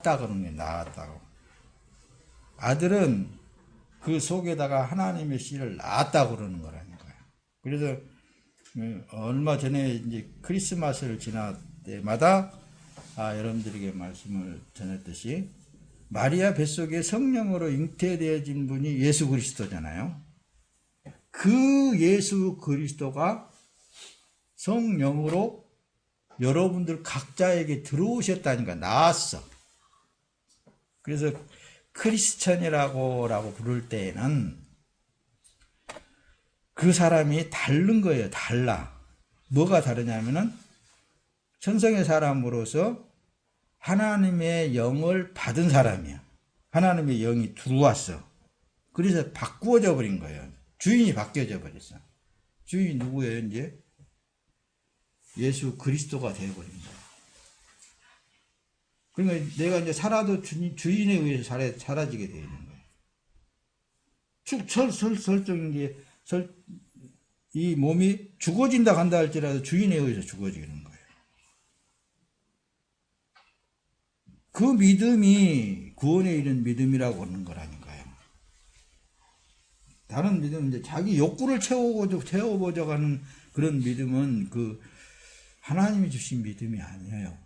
그러는 게 나았다고. 아들은 그 속에다가 하나님의 씨를 낳았다고 그러는 거라는 거예요. 그래서 얼마 전에 이제 크리스마스를 지날 때마다 여러분들에게 말씀을 전했듯이 마리아 뱃속에 성령으로 잉태되어진 분이 예수 그리스도잖아요. 그 예수 그리스도가 성령으로 여러분들 각자에게 들어오셨다니까, 나왔어. 그래서 크리스천이라고 부를 때에는 그 사람이 다른 거예요. 달라. 뭐가 다르냐면은 천성의 사람으로서 하나님의 영을 받은 사람이야. 하나님의 영이 들어왔어. 그래서 바꾸어져 버린 거예요. 주인이 바뀌어져 버렸어. 주인이 누구예요? 이제 예수 그리스도가 되어버린 거예요. 그러니까 내가 이제 살아도 주인에 의해서 사라지게 되어 있는 거예요. 설정인 게, 이 몸이 죽어진다 간다 할지라도 주인에 의해서 죽어지는 거예요. 그 믿음이 구원에 이른 믿음이라고 하는 거라니까요. 다른 믿음은 이제 자기 욕구를 채워보자 하는 그런 믿음은 그 하나님이 주신 믿음이 아니에요.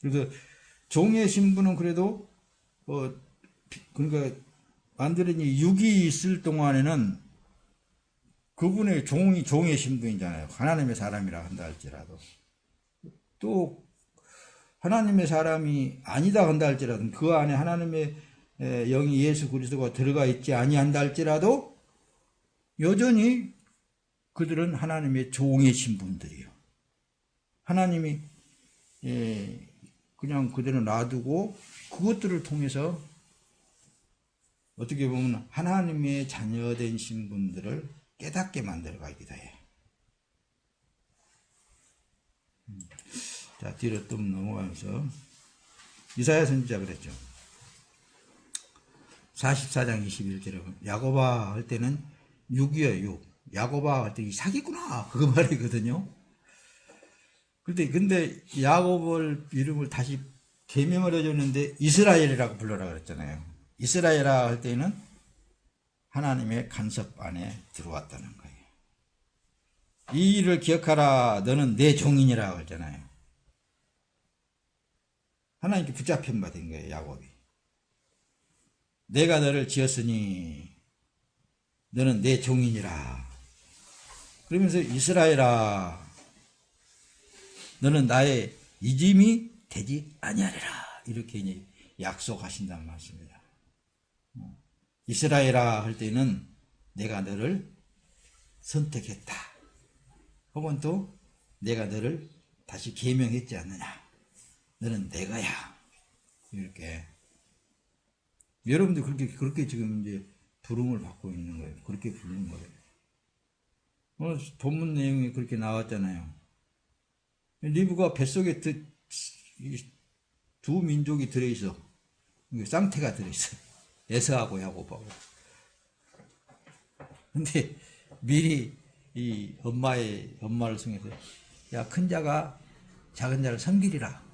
그래서 종의 신분은 그래도 그러니까 완전히 육이 있을 동안에는 그분의 종의 신분이잖아요. 하나님의 사람이라 한다 할지라도. 또 하나님의 사람이 아니다 한다 할지라도 그 안에 하나님의 영이 예수 그리스도가 들어가 있지 아니한다 할지라도 여전히 그들은 하나님의 종의 신분들이에요. 하나님이 그냥 그대로 놔두고 그것들을 통해서 어떻게 보면 하나님의 자녀된 신분들을 깨닫게 만들어가기도 해요. 자, 뒤로 좀 넘어가면서 이사야 선지자 그랬죠. 44장 21절에 야곱아 할 때는 6이요, 6. 야곱아 할 때 사기구나 그거 말이거든요. 근데 야곱을 이름을 다시 개명을 해줬는데 이스라엘이라고 불러라 그랬잖아요. 이스라엘아 할 때는 하나님의 간섭 안에 들어왔다는 거예요. 이 일을 기억하라, 너는 내 종인이라고 했잖아요. 하나님께 붙잡힌 바 된 거예요, 야곱이. 내가 너를 지었으니 너는 내 종인이라. 그러면서 이스라엘아, 너는 나의 이짐이 되지 아니하리라. 이렇게 이제 약속하신다는 말씀입니다. 이스라엘아 할 때는 내가 너를 선택했다. 혹은 또 내가 너를 다시 계명했지 않느냐. 너는 내 거야. 이렇게. 여러분들 그렇게 지금 이제 부름을 받고 있는 거예요. 그렇게 부르는 거예요. 오늘 본문 내용이 그렇게 나왔잖아요. 리브가 뱃속에 두 민족이 들어있어. 쌍태가 들어있어. 에서하고 야곱하고. 근데 미리 이 엄마를 통해서 야, 큰 자가 작은 자를 섬기리라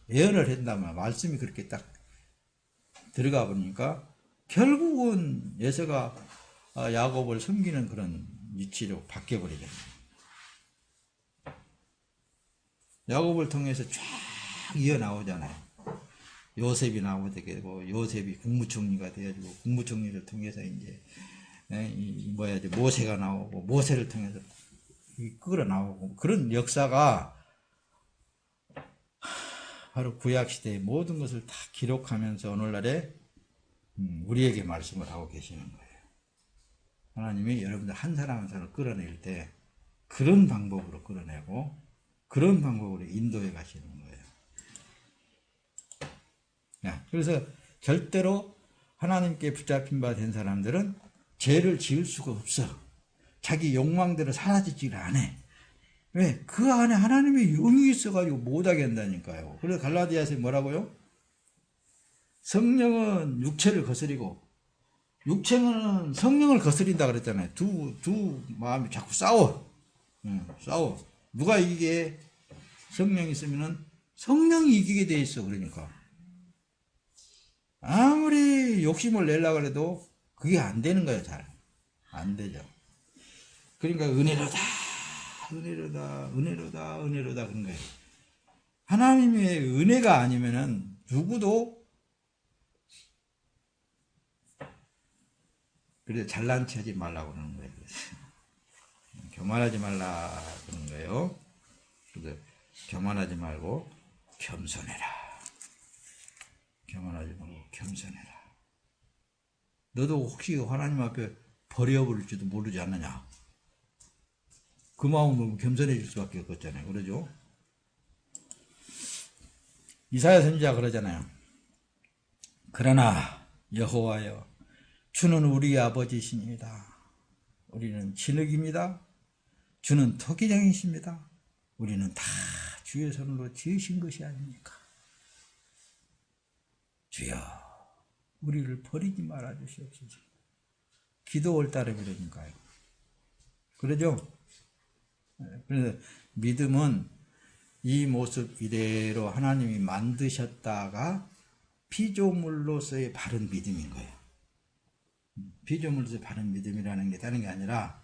예언을 했다면 말씀이 그렇게 딱 들어가 보니까 결국은 에서가 야곱을 섬기는 그런 위치로 바뀌어버리게 됩니다. 야곱을 통해서 쫙 이어나오잖아요. 요셉이 나오게 되고 요셉이 국무총리가 되어지고 국무총리를 통해서 이제 모세가 나오고 모세를 통해서 끌어 나오고 그런 역사가 바로 구약시대의 모든 것을 다 기록하면서 오늘날에 우리에게 말씀을 하고 계시는 거예요. 하나님이 여러분들 한 사람 한 사람을 끌어낼 때 그런 방법으로 끌어내고 그런 방법으로 인도해 가시는 거예요. 그래서 절대로 하나님께 붙잡힌 바 된 사람들은 죄를 지을 수가 없어. 자기 욕망대로 사라지지를 않아. 왜? 그 안에 하나님의 영이 있어가지고 못하게 한다니까요. 그래서 갈라디아서에 뭐라고요? 성령은 육체를 거스리고 육체는 성령을 거스린다 그랬잖아요. 두 마음이 자꾸 싸워. 싸워. 누가 이게 성령이 있으면은 성령이 이기게 돼 있어. 그러니까 아무리 욕심을 내려고 해도 그게 안 되는 거예요. 잘 안 되죠. 그러니까 은혜로다 그런 거예요. 하나님의 은혜가 아니면은 누구도 그래서 잘난 체 하지 말라고 그러는 거예요. 교만하지 말라 그러는 거예요. 그래서 교만하지 말고 겸손해라. 교만하지 말고 겸손해라. 너도 혹시 하나님 앞에 버려버릴지도 모르지 않느냐. 그 마음은 겸손해질 수밖에 없잖아요. 그러죠? 이사야 선지자가 그러잖아요. 그러나 여호와여 주는 우리의 아버지이십니다. 우리는 진흙입니다. 주는 토기장이십니다. 우리는 다 주의 손으로 지으신 것이 아닙니까? 주여 우리를 버리지 말아 주시옵소서. 기도 올 따름이 그러니까요. 그러죠? 그래서 믿음은 이 모습 이대로 하나님이 만드셨다가 피조물로서의 바른 믿음인 거예요. 피조물로서의 바른 믿음이라는 게 다른 게 아니라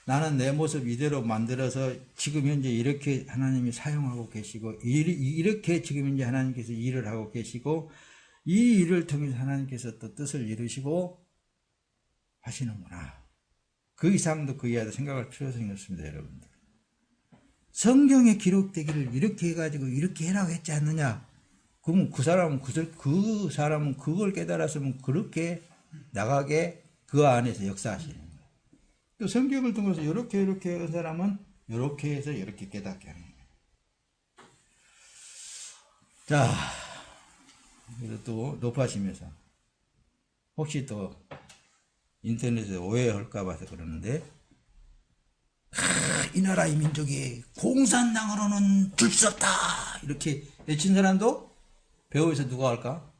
나는 내 모습 이대로 만들어서 지금 현재 이렇게 하나님이 사용하고 계시고 이렇게 지금 현재 하나님께서 일을 하고 계시고 이 일을 통해서 하나님께서 또 뜻을 이루시고 하시는구나. 그 이상도 그 이하도 생각할 필요성이 없습니다. 여러분들. 성경에 기록되기를 이렇게 해가지고 이렇게 해라고 했지 않느냐. 그럼 그 사람은 그걸 깨달았으면 그렇게 나가게 그 안에서 역사하시는 거예요. 또 성경을 통해서 이렇게 한 사람은 이렇게 해서 이렇게 깨닫게 하는 거예요. 자, 그래서 또 높아지면서 혹시 또 인터넷에 오해할까 봐서 그러는데 이 나라 이 민족이 공산당으로는 줄 수 없다 이렇게 외친 사람도 배후에서 누가 할까?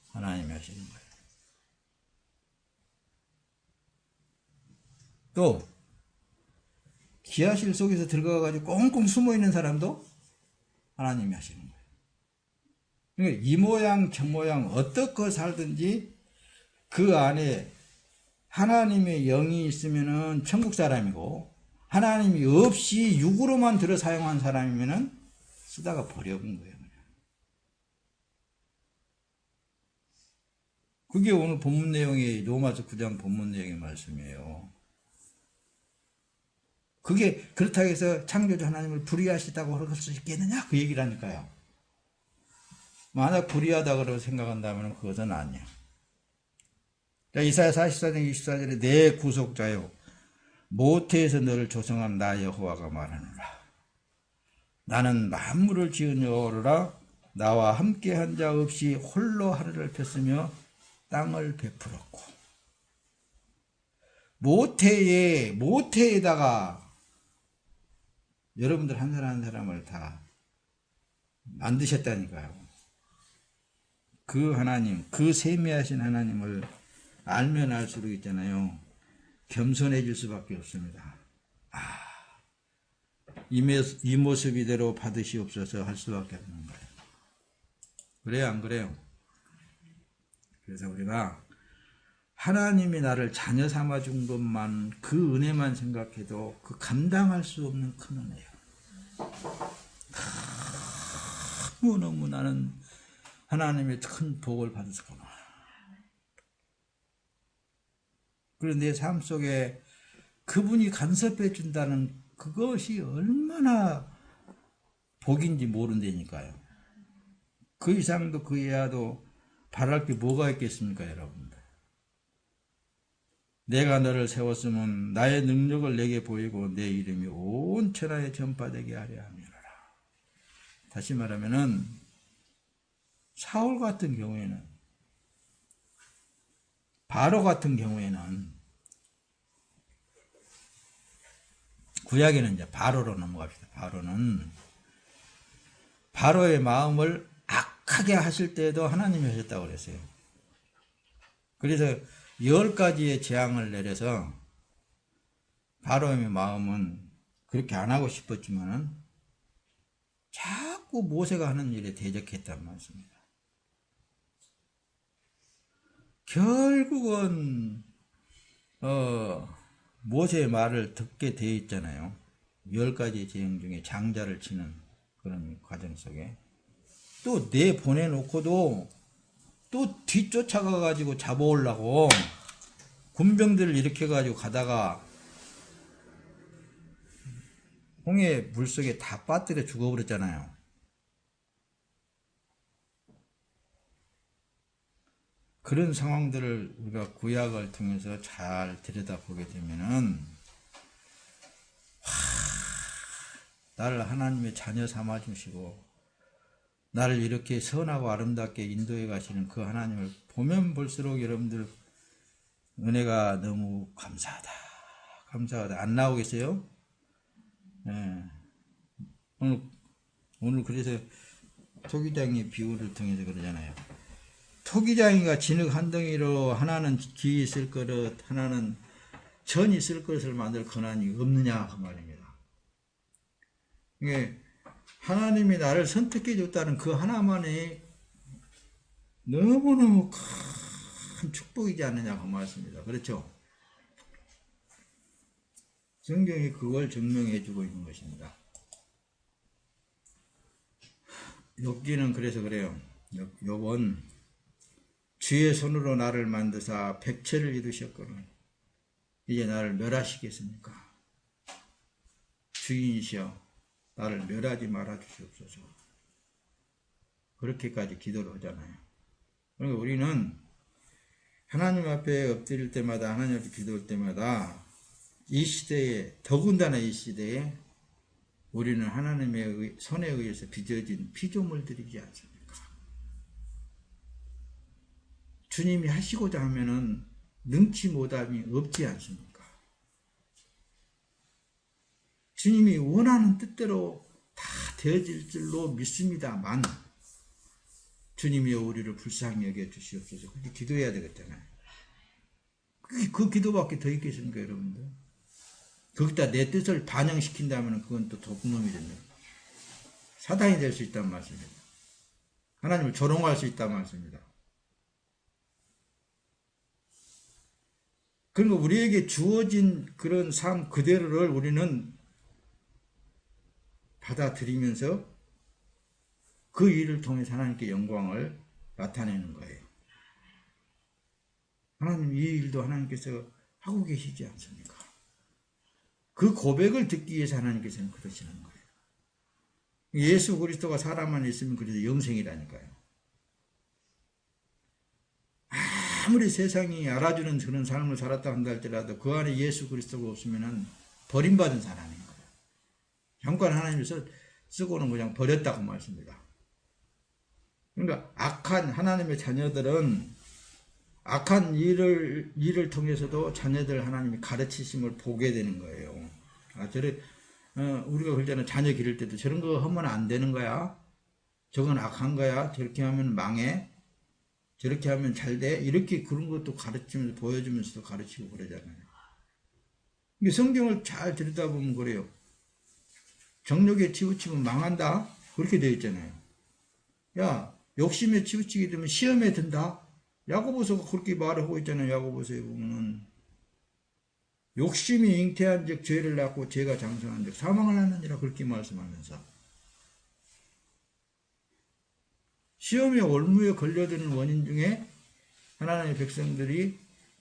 하나님이 하시는 거예요. 또 기하실 속에서 들어가가지고 꽁꽁 숨어있는 사람도 하나님이 하시는 거예요. 그러니까 이 모양 저 모양 어떻게 살든지 그 안에 하나님의 영이 있으면은 천국 사람이고 하나님이 없이 육으로만 들어 사용한 사람이면은 쓰다가 버려본 거예요. 그게 오늘 본문 내용이 로마서 9장 본문 내용의 말씀이에요. 그게 그렇다고 해서 창조주 하나님을 불의하시다고 할 수 있겠느냐? 그 얘기라니까요. 만약 불의하다고 생각한다면 그것은 아니야. 자, 이사야 44장 24절에 내 구속자요 모태에서 너를 조성한 나 여호와가 말하노라. 나는 만물을 지은 여호와라. 나와 함께한 자 없이 홀로 하늘을 폈으며 땅을 베풀었고 모태에다가 여러분들 한 사람 한 사람을 다 만드셨다니까요. 그 하나님, 그 세미하신 하나님을 알면 알수록 있잖아요. 겸손해질 수밖에 없습니다. 이 모습 이대로 받으시옵소서 할 수밖에 없는 거예요. 그래요, 안 그래요? 그래서 우리가 하나님이 나를 자녀 삼아준 것만, 그 은혜만 생각해도 그 감당할 수 없는 큰 은혜예요. 너무너무 나는 하나님의 큰 복을 받았구나. 그리고 내 삶 속에 그분이 간섭해 준다는 그것이 얼마나 복인지 모른다니까요. 그 이상도 그 이하도 바랄 게 뭐가 있겠습니까, 여러분들? 내가 너를 세웠으면 나의 능력을 내게 보이고 내 이름이 온 천하에 전파되게 하려 함이로라. 다시 말하면은 사울 같은 경우에는, 바로 같은 경우에는, 구약에는 이제 바로로 넘어갑시다. 바로의 마음을 악하게 하실 때도 하나님이 하셨다고 그랬어요. 그래서 10가지의 재앙을 내려서 바로의 마음은 그렇게 안 하고 싶었지만은 자꾸 자꾸 모세가 하는 일에 대적했단 말씀입니다. 결국은 모세의 말을 듣게 돼 있잖아요. 10가지 재앙 중에 장자를 치는 그런 과정 속에 또 내보내놓고도 또 뒤쫓아가 가지고 잡아오려고 군병들을 일으켜 가지고 가다가 홍해 물속에 다 빠뜨려 죽어버렸잖아요. 그런 상황들을 우리가 구약을 통해서 잘 들여다보게 되면은 나를 하나님의 자녀 삼아주시고 나를 이렇게 선하고 아름답게 인도해 가시는 그 하나님을 보면 볼수록 여러분들 은혜가 너무 감사하다. 감사하다. 안 나오겠어요? 네. 오늘 그래서 토기장의 비유를 통해서 그러잖아요. 토기장이가 진흙 한 덩이로 하나는 기 있을 그릇, 하나는 전 있을 그릇을 만들 권한이 없느냐 그 말입니다. 이게 하나님이 나를 선택해 줬다는 그 하나만이 너무너무 큰 축복이지 않느냐 그 말씀입니다. 그렇죠? 성경이 그걸 증명해 주고 있는 것입니다. 욥기는 그래서 그래요. 욥은 주의 손으로 나를 만드사 백체를 이루셨거늘 이제 나를 멸하시겠습니까? 주인이시여 나를 멸하지 말아 주시옵소서. 그렇게까지 기도를 하잖아요. 그러니까 우리는 하나님 앞에 엎드릴 때마다 하나님 앞에 기도할 때마다 이 시대에 더군다나 이 시대에 우리는 하나님의 손에 의해서 빚어진 피조물들이지 않습니까? 주님이 하시고자 하면은 능치 못함이 없지 않습니까? 주님이 원하는 뜻대로 다 되어질 줄로 믿습니다만 주님이 우리를 불쌍히 여겨 주시옵소서. 그렇게 기도해야 되겠잖아요. 그 기도밖에 더 있겠습니까, 여러분들? 거기다 내 뜻을 반영시킨다면 그건 또 도둑놈이 됩니다. 사단이 될 수 있다는 말씀입니다. 하나님을 조롱할 수 있다는 말씀입니다. 그리고 우리에게 주어진 그런 삶 그대로를 우리는 받아들이면서 그 일을 통해서 하나님께 영광을 나타내는 거예요. 하나님 이 일도 하나님께서 하고 계시지 않습니까? 그 고백을 듣기 위해서 하나님께서는 그러시는 거예요. 예수 그리스도가 사람 안에 있으면 그래서 영생이라니까요. 아무리 세상이 알아주는 그런 삶을 살았다 한다 할지라도 그 안에 예수 그리스도가 없으면 버림받은 사람인 거예요. 잠깐 하나님께서 쓰고는 그냥 버렸다고 말씀입니다. 그러니까 악한 하나님의 자녀들은 악한 일을 통해서도 자녀들 하나님이 가르치심을 보게 되는 거예요. 우리가 그러잖아요. 자녀 기를 때도 저런 거 하면 안 되는 거야. 저건 악한 거야. 저렇게 하면 망해. 저렇게 하면 잘 돼. 이렇게 그런 것도 가르치면서 보여주면서도 가르치고 그러잖아요. 이게 성경을 잘 들여다보면 그래요. 정욕에 치우치면 망한다. 그렇게 되어 있잖아요. 야, 욕심에 치우치게 되면 시험에 든다. 야고보서가 그렇게 말하고 있잖아요. 야고보서에 보면 욕심이 잉태한 즉 죄를 낳고 죄가 장성한 즉 사망을 하느니라 그렇게 말씀하면서 시험에 올무에 걸려드는 원인 중에 하나님의 백성들이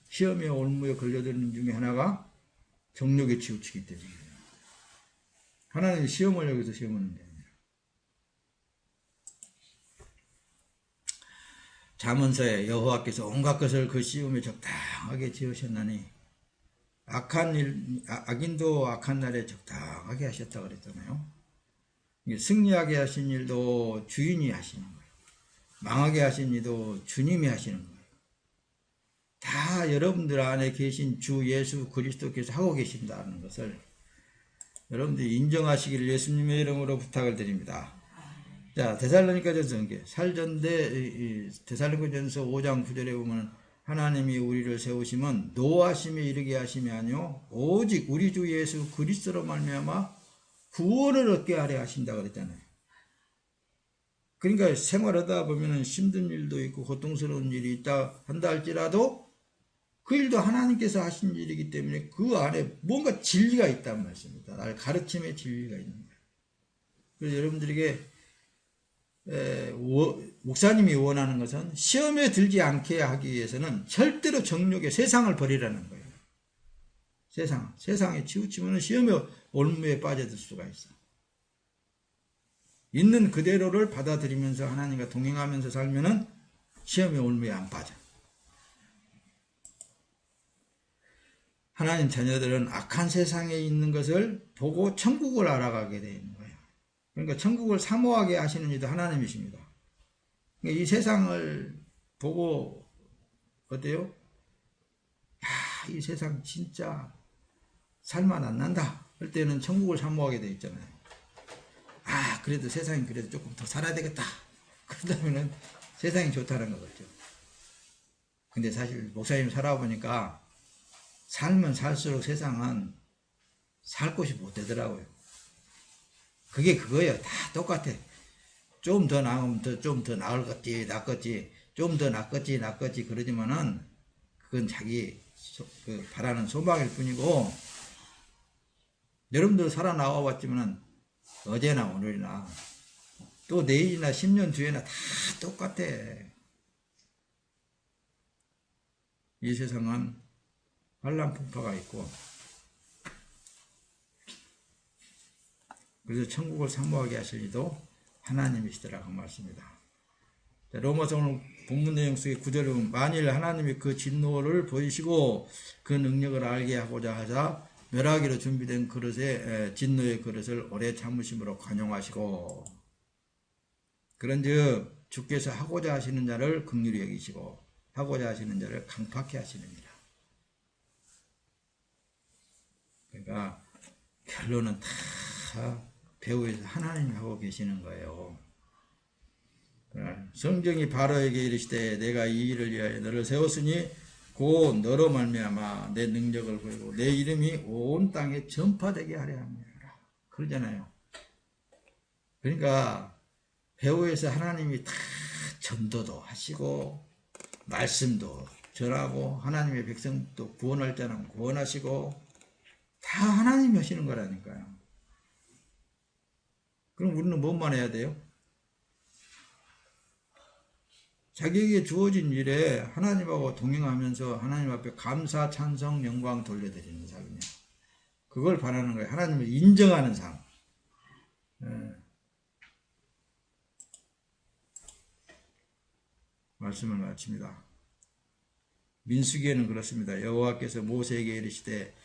시험에 올무에 걸려드는 중에 하나가 정욕에 치우치기 때문이에요. 하나님이 시험을 여기서 시험하는 게 아니라. 잠언서에 여호와께서 온갖 것을 그 시험에 적당하게 지으셨나니 악인도 악한 날에 적당하게 하셨다고 그랬잖아요. 승리하게 하신 일도 주인이 하시는 거예요. 망하게 하신 일도 주님이 하시는 거예요. 다 여러분들 안에 계신 주 예수 그리스도께서 하고 계신다는 것을 여러분들이 인정하시기를 예수님의 이름으로 부탁을 드립니다. 자, 데살로니가전서 데살로니가전서 5장 9절에 보면 하나님이 우리를 세우시면 노하심에 이르게 하심이 아니요 오직 우리 주 예수 그리스도로 말미암아 구원을 얻게 하려 하신다 그랬잖아요. 그러니까 생활하다 보면은 힘든 일도 있고 고통스러운 일이 있다 한다 할지라도 그 일도 하나님께서 하신 일이기 때문에 그 안에 뭔가 진리가 있단 말씀입니다. 나를 가르침의 진리가 있는 거예요. 그래서 여러분들에게 목사님이 원하는 것은 시험에 들지 않게 하기 위해서는 절대로 정욕의 세상을 버리라는 거예요. 세상에 치우치면 시험의 올무에 빠져들 수가 있어. 있는 그대로를 받아들이면서 하나님과 동행하면서 살면은 시험의 올무에 안 빠져. 하나님 자녀들은 악한 세상에 있는 것을 보고 천국을 알아가게 되는 거예요. 그러니까 천국을 사모하게 하시는 이도 하나님이십니다. 그러니까 이 세상을 보고 어때요? 야, 이 세상 진짜 살만 안 난다 할 때는 천국을 사모하게 돼 있잖아요. 아, 그래도 세상이 그래도 조금 더 살아야 되겠다. 그러다면은 세상이 좋다는 거겠죠. 근데 사실 목사님 살아보니까 살면 살수록 세상은 살 곳이 못 되더라고요. 그게 그거예요. 다 똑같아. 좀 더 나으면 좀 더 나을겠지, 낫겠지, 좀 더 낫겠지, 그러지만은 그건 자기 바라는 소망일 뿐이고, 여러분들 살아나와 봤지만은 어제나 오늘이나 또 내일이나 10년 뒤에나 다 똑같아. 이 세상은 환난풍파가 있고, 그래서 천국을 사모하게 하실 이도 하나님이시더라고 말씀입니다. 로마서 오늘 본문 내용 속의 구절을 보면 만일 하나님이 그 진노를 보이시고 그 능력을 알게 하고자 하자 멸하기로 준비된 그릇에 진노의 그릇을 오래 참으심으로 관용하시고 그런즉 주께서 하고자 하시는 자를 긍휼히 여기시고 하고자 하시는 자를 강팍히 하시느니라. 그러니까 결론은 다 배후에서 하나님이 하고 계시는 거예요. 성경이 바로에게 이르시되 내가 이 일을 위하여 너를 세웠으니 곧 너로 말미암아 내 능력을 보이고 내 이름이 온 땅에 전파되게 하려 함이라. 그러잖아요. 그러니까 배후에서 하나님이 다 전도도 하시고 말씀도 전하고 하나님의 백성도 구원할 자는 구원하시고 다 하나님이 하시는 거라니까요. 그럼 우리는 뭐만 해야 돼요? 자기에게 주어진 일에 하나님하고 동행하면서 하나님 앞에 감사, 찬성, 영광 돌려드리는 삶이냐. 그걸 바라는 거예요. 하나님을 인정하는 삶. 말씀을 마칩니다. 민수기에는 그렇습니다. 여호와께서 모세에게 이르시되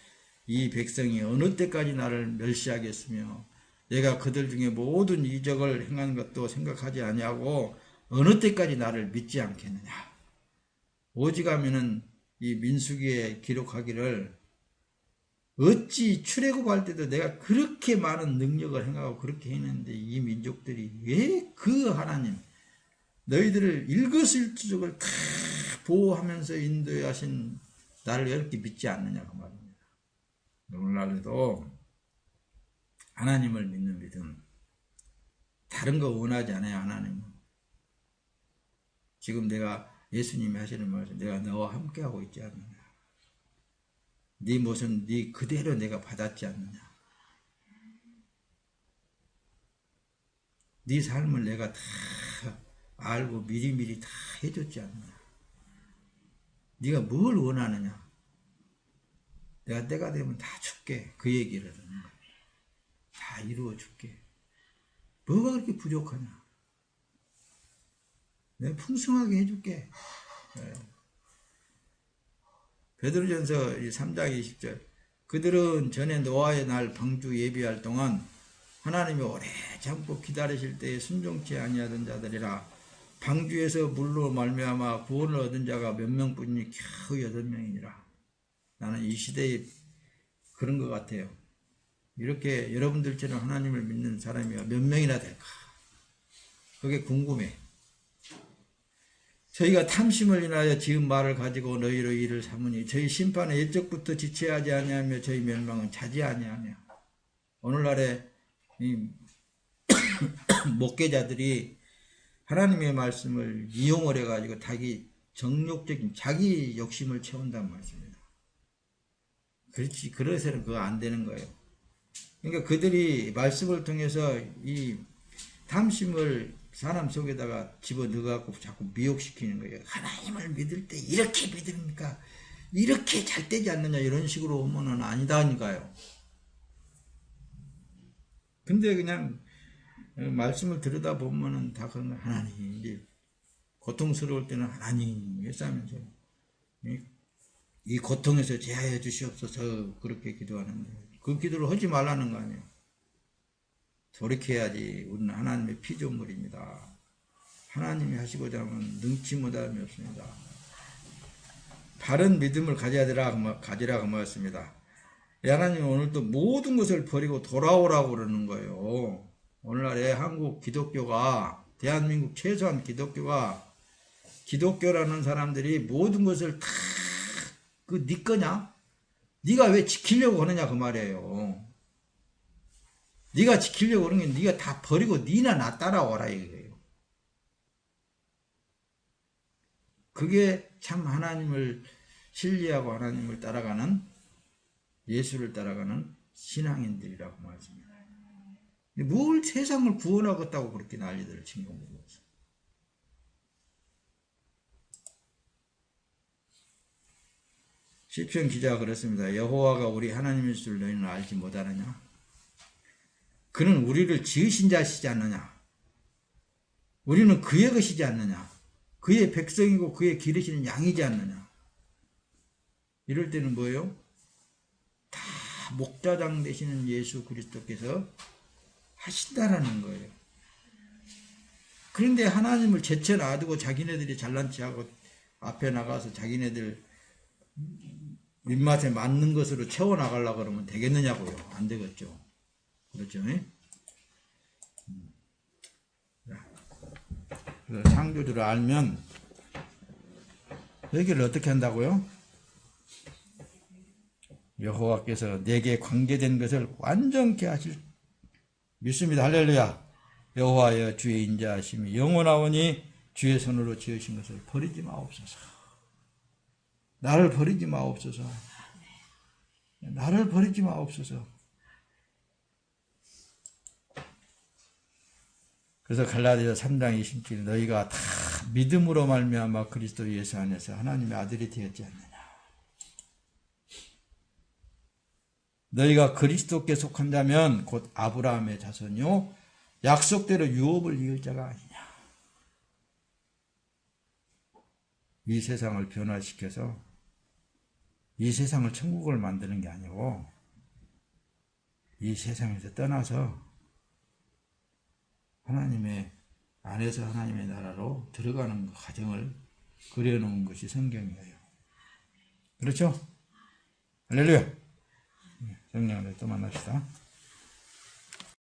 이 백성이 어느 때까지 나를 멸시하겠으며 내가 그들 중에 모든 이적을 행한 것도 생각하지 아니하고 어느 때까지 나를 믿지 않겠느냐. 오직하면은 이 민수기에 기록하기를 어찌 출애굽할 때도 내가 그렇게 많은 능력을 행하고 그렇게 했는데 이 민족들이 왜 그 하나님 너희들을 일거수일투족을 다 보호하면서 인도하신 나를 이렇게 믿지 않느냐고 말입니다. 오늘날에도 하나님을 믿는 믿음 다른 거 원하지 않아요. 하나님은 지금 내가 예수님이 하시는 말씀 내가 너와 함께하고 있지 않느냐. 네 모습 네 그대로 내가 받았지 않느냐. 네 삶을 내가 다 알고 미리미리 다 해줬지 않느냐. 네가 뭘 원하느냐. 내가 때가 되면 다 줄게. 그 얘기를 하는 거야. 다 이루어 줄게. 뭐가 그렇게 부족하냐. 내가 풍성하게 해줄게. 네. 베드로전서 3장 20절 그들은 전에 노아의 날 방주 예비할 동안 하나님이 오래 참고 기다리실 때에 순종치 아니하던 자들이라. 방주에서 물로 말미암아 구원을 얻은 자가 몇 명뿐이니 겨우 8명이니라. 나는 이 시대에 그런 것 같아요. 이렇게 여러분들처럼 하나님을 믿는 사람이 몇 명이나 될까? 그게 궁금해. 저희가 탐심을 인하여 지은 말을 가지고 너희로 일을 삼으니 저희 심판에 옛적부터 지체하지 아니하며 저희 멸망은 차지 아니하며. 오늘날에 이 목회자들이 하나님의 말씀을 이용을 해가지고 자기 정욕적인 자기 욕심을 채운단 말씀입니다. 그렇지, 그래서는 그거 안 되는 거예요. 그러니까 그들이 말씀을 통해서 이 탐심을 사람 속에다가 집어넣어갖고 자꾸 미혹시키는 거예요. 하나님을 믿을 때 이렇게 믿습니까? 이렇게 잘 되지 않느냐, 이런 식으로 오면은 아니다니까요. 근데 그냥 말씀을 들여다보면은 다 그런 거, 하나님, 이제 고통스러울 때는 하나님 했다면서 이 고통에서 제하여 주시옵소서 그렇게 기도하는데 그 기도를 하지 말라는 거 아니에요. 돌이켜야지. 우리는 하나님의 피조물입니다. 하나님이 하시고자 하면 능치 못함이 없습니다. 바른 믿음을 가지라고 말했습니다. 하나님은 오늘도 모든 것을 버리고 돌아오라고 그러는 거예요. 오늘날의 한국 기독교가, 대한민국 최소한 기독교가, 기독교라는 사람들이 모든 것을 다 네 거냐? 네가 왜 지키려고 하느냐 그 말이에요. 네가 지키려고 그러는 게 네가 다 버리고 네나 나 따라와라 이거예요. 그게 참 하나님을 신뢰하고 하나님을 따라가는, 예수를 따라가는 신앙인들이라고 말씀합니다. 뭘 세상을 구원하겠다고 그렇게 난리들을 친 겁니다. 시편 기자가 그랬습니다. 여호와가 우리 하나님일 줄 너희는 알지 못하느냐? 그는 우리를 지으신 자시지 않느냐? 우리는 그의 것이지 않느냐? 그의 백성이고 그의 기르시는 양이지 않느냐? 이럴 때는 뭐예요? 다 목자장 되시는 예수 그리스도께서 하신다라는 거예요. 그런데 하나님을 제쳐 놔두고 자기네들이 잘난 체하고 앞에 나가서 자기네들 입맛에 맞는 것으로 채워나가려고 그러면 되겠느냐고요. 안 되겠죠. 그렇죠? 창조주를 알면 여기를 어떻게 한다고요? 여호와께서 내게 관계된 것을 완전케 하실 믿습니다. 할렐루야. 여호와여 주의 인자하심이 영원하오니 주의 손으로 지으신 것을 버리지 마옵소서. 나를 버리지 마옵소서. 나를 버리지 마옵소서. 그래서 갈라디아서 3장 20절 너희가 다 믿음으로 말미암아 그리스도 예수 안에서 하나님의 아들이 되었지 않느냐. 너희가 그리스도께 속한 자면 곧 아브라함의 자손이요 약속대로 유업을 이을 자가 아니냐. 이 세상을 변화시켜서 이 세상을 천국을 만드는 게 아니고 이 세상에서 떠나서 하나님의 안에서 하나님의 나라로 들어가는 과정을 그려놓은 것이 성경이에요. 그렇죠? 할렐루야. 성령으로 또 만납시다.